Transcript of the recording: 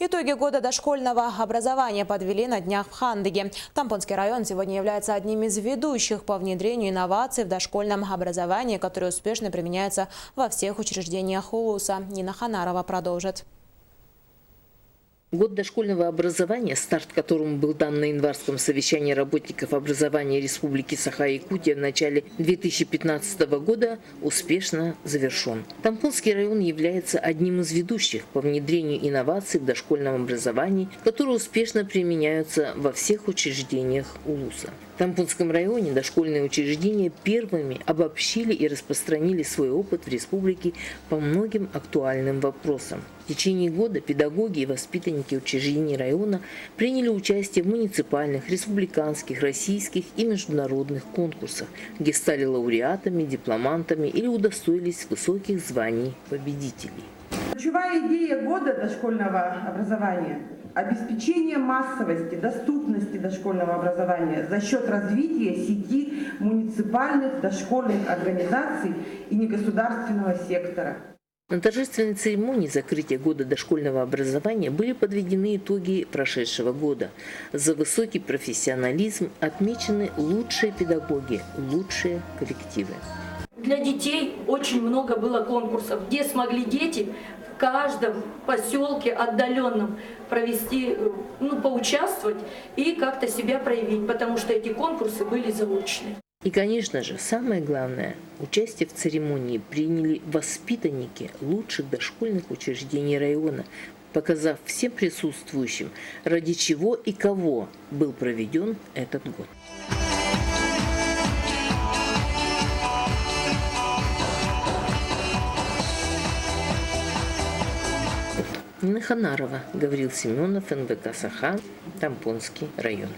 Итоги года дошкольного образования подвели на днях в Хандыге. Тампонский район сегодня является одним из ведущих по внедрению инноваций в дошкольном образовании, которые успешно применяются во всех учреждениях улуса. Нина Ханарова продолжит. Год дошкольного образования, старт которому был дан на январском совещании работников образования Республики Саха-Якутия в начале 2015 года, успешно завершен. Тампонский район является одним из ведущих по внедрению инноваций в дошкольном образовании, которые успешно применяются во всех учреждениях улуса. В Тампонском районе дошкольные учреждения первыми обобщили и распространили свой опыт в республике по многим актуальным вопросам. В течение года педагоги и воспитанники учреждений района приняли участие в муниципальных, республиканских, российских и международных конкурсах, где стали лауреатами, дипломантами или удостоились высоких званий победителей. Ключевая идея года дошкольного образования – обеспечение массовости, доступности дошкольного образования за счет развития сети муниципальных дошкольных организаций и негосударственного сектора. На торжественной церемонии закрытия года дошкольного образования были подведены итоги прошедшего года. За высокий профессионализм отмечены лучшие педагоги, лучшие коллективы. Для детей очень много было конкурсов, где смогли дети в каждом поселке отдаленном провести, поучаствовать и как-то себя проявить, потому что эти конкурсы были заочные. И, конечно же, самое главное, участие в церемонии приняли воспитанники лучших дошкольных учреждений района, показав всем присутствующим, ради чего и кого был проведен этот год. Нина Ханарова, Гаврил Семенов, НВК Саха, Тампонский район.